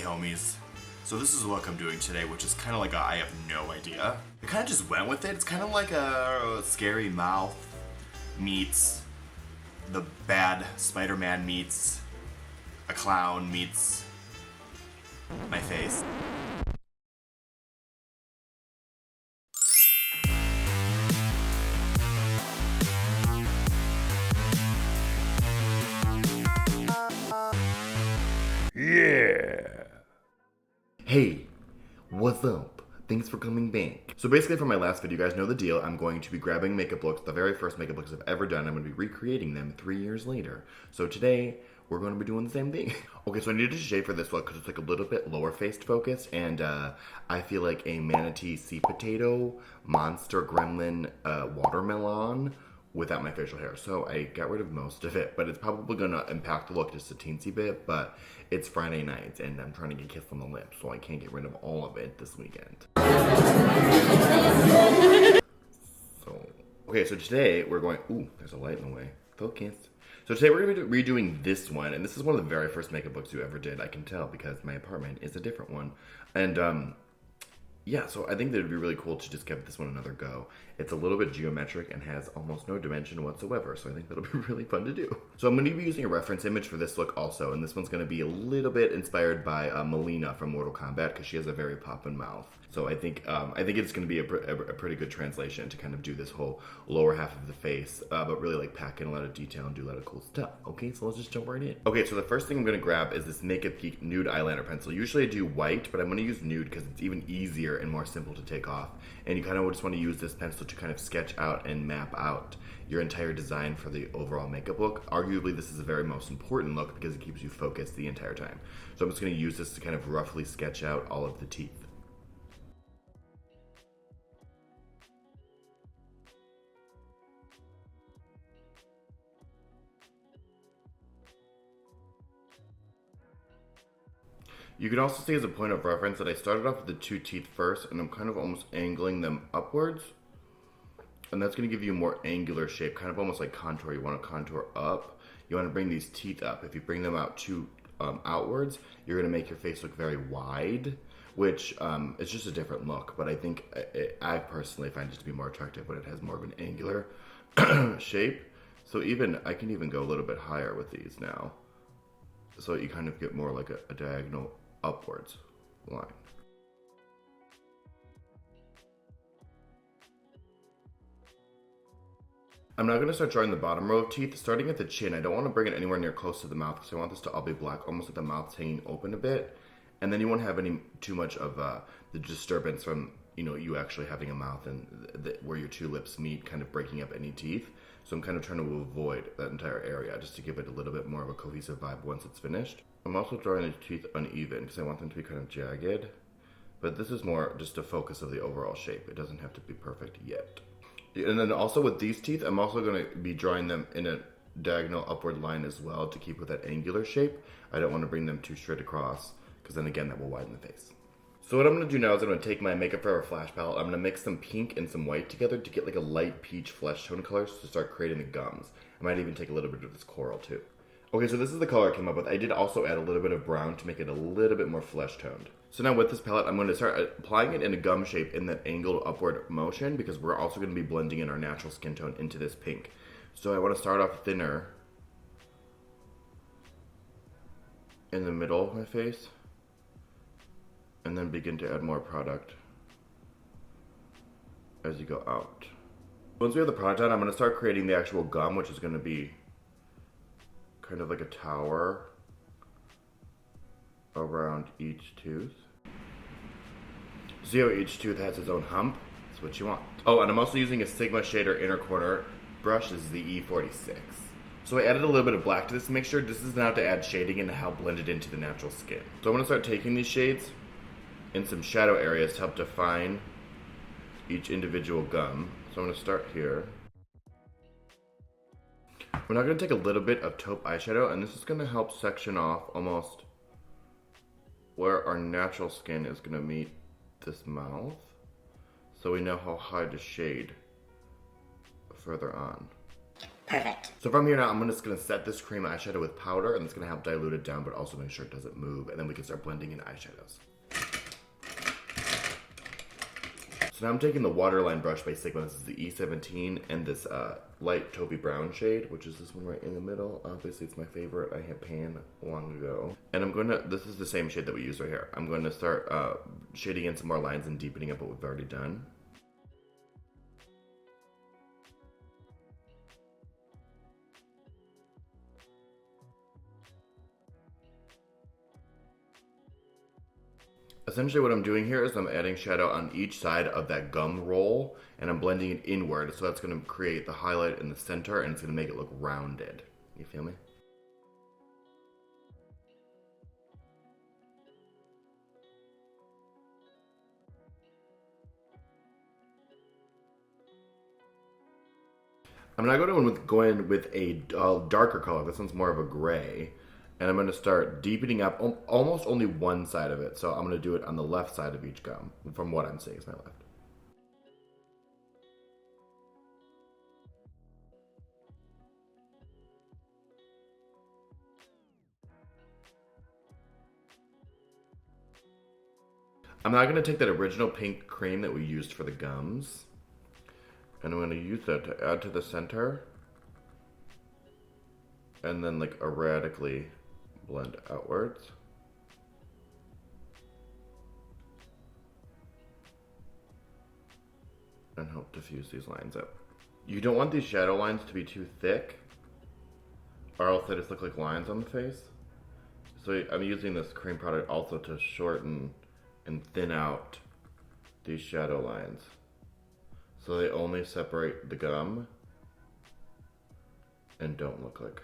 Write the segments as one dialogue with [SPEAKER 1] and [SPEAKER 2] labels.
[SPEAKER 1] homies. So this is the look I'm doing today, which is kind of like I have no idea. I kind of just went with it. It's kind of like a scary mouth meets the bad Spider-Man meets a clown meets my face. Yeah! Hey, what's up? Thanks for coming back. So basically from my last video, you guys know the deal. I'm going to be grabbing makeup looks, the very first makeup looks I've ever done. I'm going to be recreating them 3 years later. So today, we're going to be doing the same thing. Okay, so I needed to shade for this look because it's like a little bit lower faced focused, and I feel like a manatee sea potato, monster gremlin watermelon without my facial hair. So I got rid of most of it, but it's probably gonna impact the look just a teensy bit, but it's Friday night and I'm trying to get kissed on the lips, so I can't get rid of all of it this weekend. Okay, so today we're going, ooh, there's a light in the way. Focus. So today we're gonna be redoing this one, and this is one of the very first makeup looks you ever did. I can tell because my apartment is a different one. And yeah, so I think that it'd be really cool to just give this one another go. It's a little bit geometric and has almost no dimension whatsoever, so I think that'll be really fun to do. So I'm going to be using a reference image for this look also, and this one's going to be a little bit inspired by Melina from Mortal Kombat, because she has a very poppin' mouth. So I think it's going to be a pretty good translation to kind of do this whole lower half of the face, but really like pack in a lot of detail and do a lot of cool stuff. Okay, so let's just jump right in. Okay, so the first thing I'm going to grab is this Naked Peak Nude Eyeliner Pencil. Usually I do white, but I'm going to use nude because it's even easier and more simple to take off. And you kind of just want to use this pencil to kind of sketch out and map out your entire design for the overall makeup look. Arguably, this is the very most important look because it keeps you focused the entire time. So I'm just going to use this to kind of roughly sketch out all of the teeth. You can also see as a point of reference that I started off with the two teeth first, and I'm kind of almost angling them upwards. And that's going to give you a more angular shape, kind of almost like contour. You want to contour up. You want to bring these teeth up. If you bring them out too outwards, you're going to make your face look very wide, which is just a different look. But I think I personally find it to be more attractive when it has more of an angular shape. So I can even go a little bit higher with these now. So you kind of get more like a diagonal upwards line. I'm now going to start drawing the bottom row of teeth, starting at the chin. I don't want to bring it anywhere near close to the mouth because I want this to all be black, almost like the mouth's hanging open a bit. And then you won't have too much of the disturbance from, you actually having a mouth and where your two lips meet, kind of breaking up any teeth. So I'm kind of trying to avoid that entire area just to give it a little bit more of a cohesive vibe once it's finished. I'm also drawing the teeth uneven because I want them to be kind of jagged. But this is more just a focus of the overall shape. It doesn't have to be perfect yet. And then also with these teeth, I'm also going to be drawing them in a diagonal upward line as well to keep with that angular shape. I don't want to bring them too straight across because then again that will widen the face. So what I'm going to do now is I'm going to take my Makeup Forever Flash palette. I'm going to mix some pink and some white together to get like a light peach flesh tone color to start creating the gums. I might even take a little bit of this coral too. Okay, so this is the color I came up with. I did also add a little bit of brown to make it a little bit more flesh toned. So now with this palette, I'm going to start applying it in a gum shape in that angled upward motion because we're also going to be blending in our natural skin tone into this pink. So I want to start off thinner in the middle of my face and then begin to add more product as you go out. Once we have the product on, I'm going to start creating the actual gum, which is going to be kind of like a tower around each tooth. See how each tooth has its own hump? That's what you want. Oh, and I'm also using a Sigma Shader inner corner brush. This is the E46. So I added a little bit of black to this to make sure this is now to add shading and to help blend it into the natural skin. So I'm going to start taking these shades in some shadow areas to help define each individual gum. So I'm going to start here. We're now going to take a little bit of taupe eyeshadow, and this is going to help section off almost where our natural skin is going to meet this mouth, so we know how high to shade further on.
[SPEAKER 2] Perfect.
[SPEAKER 1] So from here now, I'm just going to set this cream eyeshadow with powder, and it's going to help dilute it down, but also make sure it doesn't move, and then we can start blending in eyeshadows. So now I'm taking the Waterline brush by Sigma. This is the E17 and this light taupey brown shade, which is this one right in the middle. Obviously, it's my favorite. I had pan long ago. And I'm going to, this is the same shade that we used right here. I'm going to start shading in some more lines and deepening up what we've already done. Essentially what I'm doing here is I'm adding shadow on each side of that gum roll, and I'm blending it inward, so that's going to create the highlight in the center, and it's going to make it look rounded. You feel me? I'm now going with a darker color. This one's more of a gray. And I'm going to start deepening up almost only one side of it. So I'm going to do it on the left side of each gum, from what I'm seeing is my left. I'm now going to take that original pink cream that we used for the gums, and I'm going to use that to add to the center, and then like erratically blend outwards. And help diffuse these lines up. You don't want these shadow lines to be too thick, or else they just look like lines on the face. So I'm using this cream product also to shorten and thin out these shadow lines, so they only separate the gum and don't look like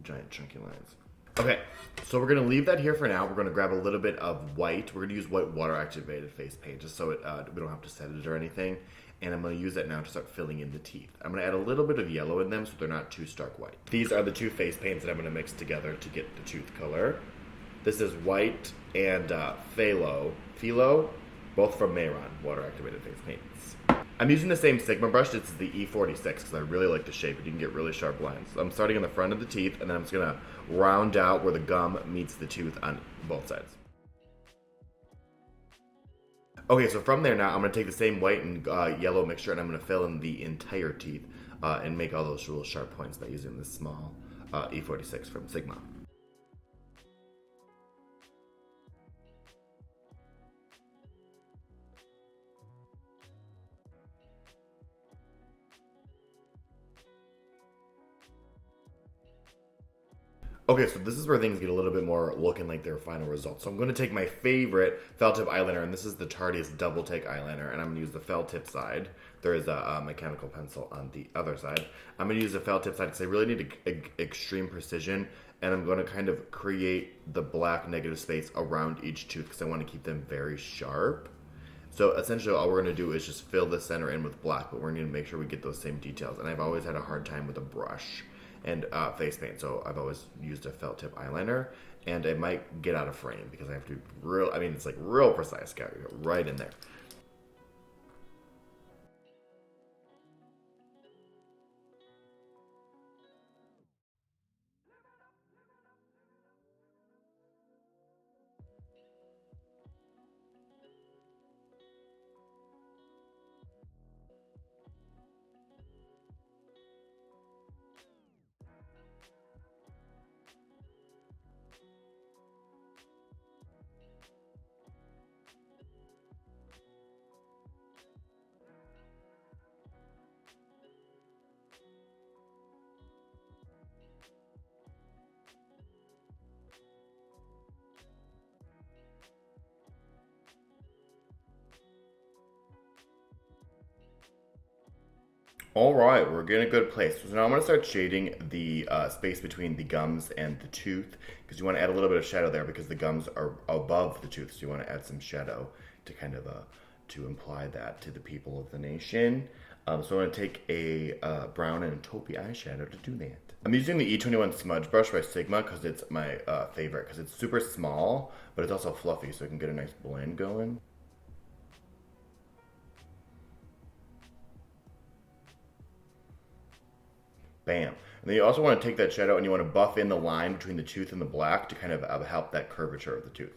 [SPEAKER 1] giant chunky lines. Okay, so we're gonna leave that here for now. We're gonna grab a little bit of white. We're gonna use white water activated face paint just so we don't have to set it or anything. And I'm gonna use that now to start filling in the teeth. I'm gonna add a little bit of yellow in them so they're not too stark white. These are the two face paints that I'm gonna mix together to get the tooth color. This is white and Philo, both from Mayron, water activated face paints. I'm using the same Sigma brush. This is the E46 because I really like the shape. You can get really sharp lines. So I'm starting in the front of the teeth, and then I'm just gonna round out where the gum meets the tooth on both sides. Okay, so from there now, I'm gonna take the same white and yellow mixture, and I'm gonna fill in the entire teeth and make all those real sharp points by using this small E46 from Sigma. Okay, so this is where things get a little bit more looking like their final result. So I'm going to take my favorite felt tip eyeliner, and this is the Tarteist Double Take eyeliner, and I'm going to use the felt tip side. There is a mechanical pencil on the other side. I'm going to use the felt tip side because I really need extreme precision, and I'm going to kind of create the black negative space around each tooth because I want to keep them very sharp. So essentially all we're going to do is just fill the center in with black, but we're going to make sure we get those same details. And I've always had a hard time with a brush and face paint, so I've always used a felt tip eyeliner, and it might get out of frame because I have to be real, I mean, it's like real precise, got to go right in there. All right, we're getting a good place. So now I'm gonna start shading the space between the gums and the tooth, because you wanna add a little bit of shadow there because the gums are above the tooth, so you wanna add some shadow to kind of, to imply that to the people of the nation. So I'm gonna take a brown and taupey eyeshadow to do that. I'm using the E21 smudge brush by Sigma because it's my favorite, because it's super small, but it's also fluffy, so I can get a nice blend going. Bam. And then you also want to take that shadow and you want to buff in the line between the tooth and the black to kind of help that curvature of the tooth.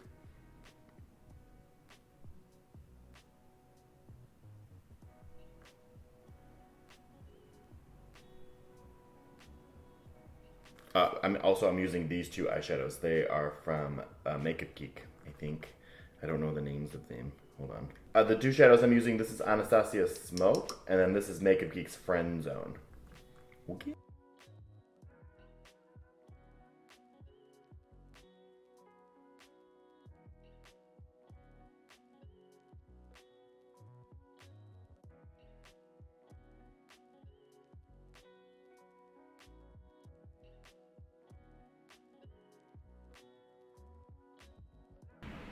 [SPEAKER 1] I'm using these two eyeshadows. They are from Makeup Geek, I think. I don't know the names of them. Hold on. The two shadows I'm using, this is Anastasia's Smoke, and then this is Makeup Geek's Friend Zone. Okay.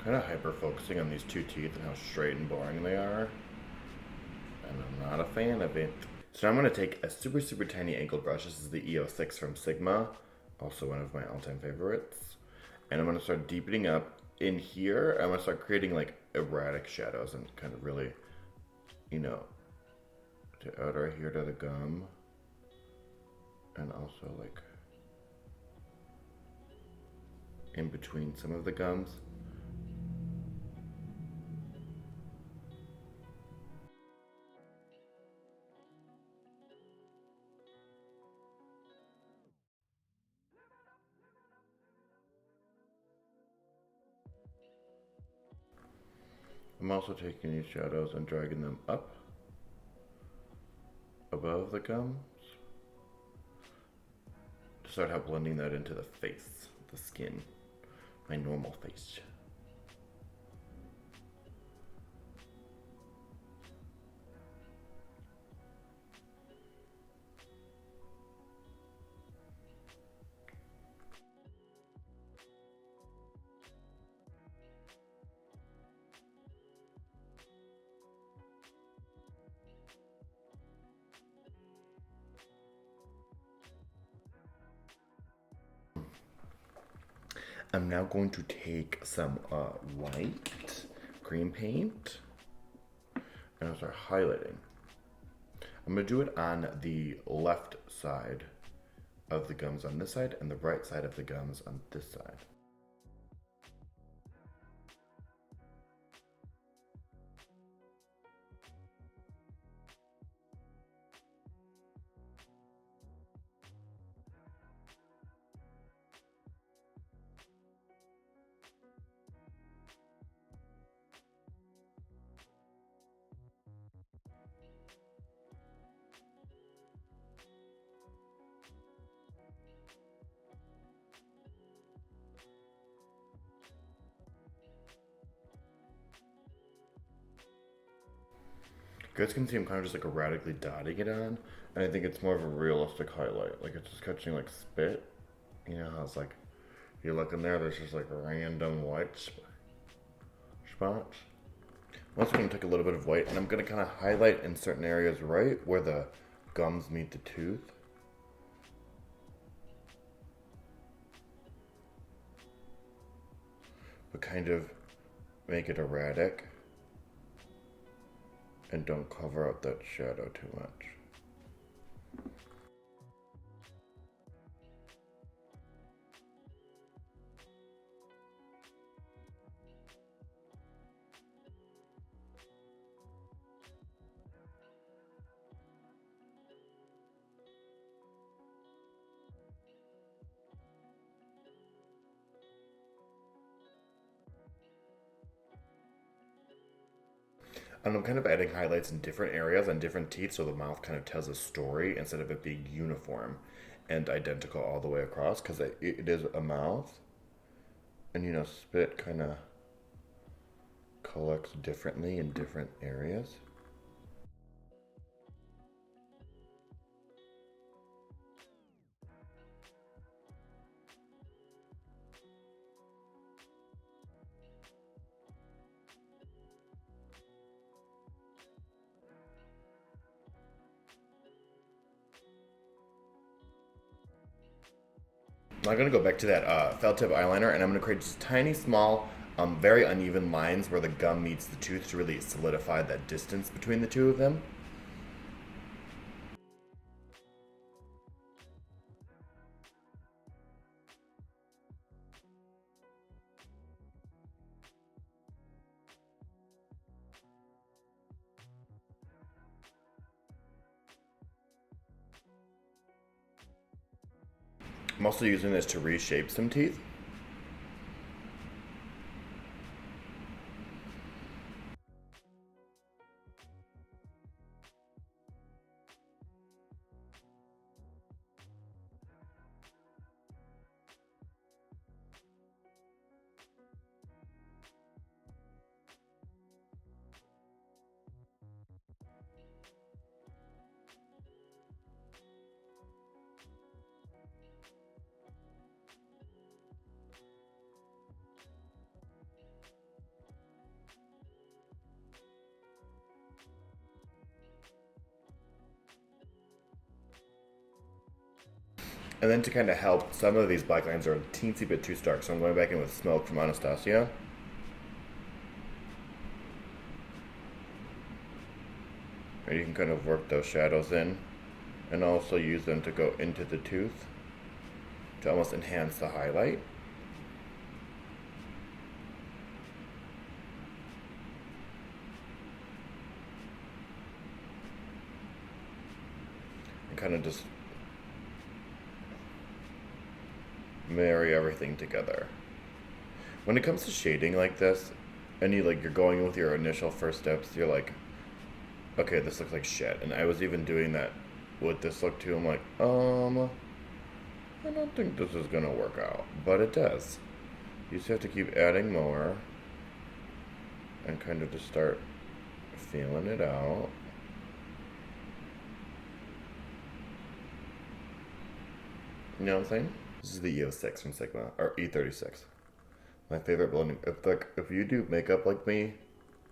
[SPEAKER 1] Kind of hyper focusing on these two teeth and how straight and boring they are, and I'm not a fan of it. So now I'm going to take a super tiny angled brush. This is the EO6 from Sigma, also one of my all-time favorites, and I'm going to start deepening up in here. I'm going to start creating like erratic shadows and kind of really, you know, to out right here to the gum, and also like in between some of the gums. I'm also taking these shadows and dragging them up above the gums to start out blending that into the face, the skin, my normal face. I'm now going to take some white green paint and I'll start highlighting. I'm going to do it on the left side of the gums on this side and the right side of the gums on this side. You guys can see I'm kind of just like erratically dotting it on, and I think it's more of a realistic highlight. Like it's just catching like spit. You know how it's like, you look in there, there's just like random white spots. I'm also going to take a little bit of white, and I'm going to kind of highlight in certain areas right where the gums meet the tooth. But kind of make it erratic. And don't cover up that shadow too much. And I'm kind of adding highlights in different areas on different teeth so the mouth kind of tells a story instead of it being uniform and identical all the way across, because it is a mouth, and you know, spit kind of collects differently in different areas. I'm going to go back to that felt tip eyeliner, and I'm going to create just tiny, small, very uneven lines where the gum meets the tooth to really solidify that distance between the two of them. I'm also using this to reshape some teeth. And then to kind of help, some of these black lines are a teensy bit too stark, so I'm going back in with Smoke from Anastasia. And you can kind of work those shadows in, and also use them to go into the tooth to almost enhance the highlight. And kind of just marry everything together. When it comes to shading like this, and you're going with your initial first steps, you're like, okay, this looks like shit. And I was even doing that with this look too. I'm like, I don't think this is gonna work out, but it does. You just have to keep adding more and kind of just start feeling it out. You know what I'm saying? This is the E06 from Sigma, or E36. My favorite blending. If you do makeup like me,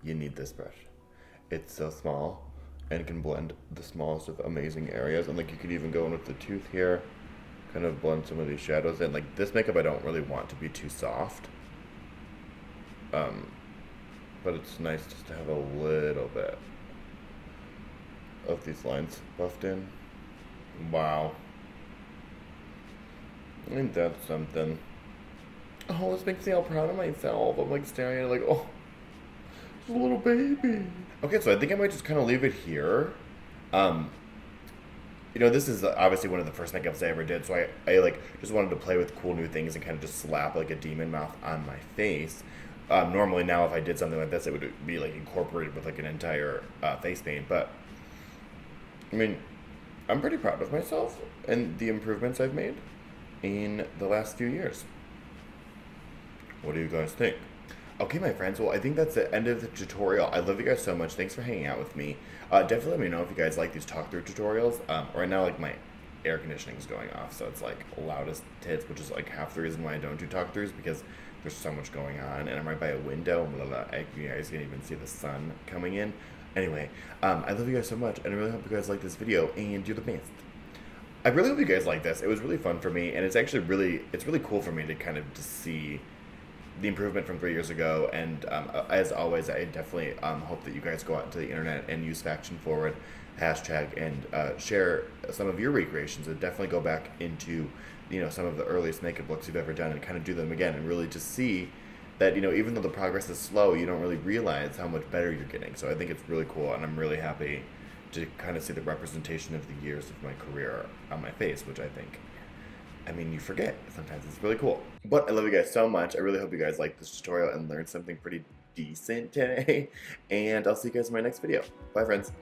[SPEAKER 1] you need this brush. It's so small and can blend the smallest of amazing areas. And you could even go in with the tooth here, kind of blend some of these shadows in. This makeup I don't really want to be too soft. But it's nice just to have a little bit of these lines buffed in. Wow. Ain't that something? Oh, this makes me all proud of myself. I'm staring at it oh, it's a little baby. Okay, so I think I might just kind of leave it here. This is obviously one of the first makeups I ever did, so I just wanted to play with cool new things and kind of just slap a demon mouth on my face. Normally now if I did something like this, it would be incorporated with an entire face paint, but I mean, I'm pretty proud of myself and the improvements I've made in the last few years. What do you guys think? Okay, my friends, well, I think that's the end of the tutorial. I love you guys so much. Thanks for hanging out with me. Definitely let me know if you guys like these talk-through tutorials. Right now, my air conditioning is going off, so it's loud as tits, which is half the reason why I don't do talk-throughs, because there's so much going on, and I'm right by a window, blah, blah, blah. You guys can even see the sun coming in. Anyway, I love you guys so much, and I really hope you guys like this video, and you're the best. I really hope you guys like this. It was really fun for me, and it's actually really cool for me to kind of just see the improvement from 3 years ago. And as always, I definitely hope that you guys go out into the internet and use Faction Forward hashtag and share some of your recreations, and definitely go back into some of the earliest makeup looks you've ever done and kind of do them again, and really just see that even though the progress is slow, you don't really realize how much better you're getting. So I think it's really cool, and I'm really happy to kind of see the representation of the years of my career on my face, which you forget. Sometimes it's really cool. But I love you guys so much. I really hope you guys liked this tutorial and learned something pretty decent today. And I'll see you guys in my next video. Bye, friends.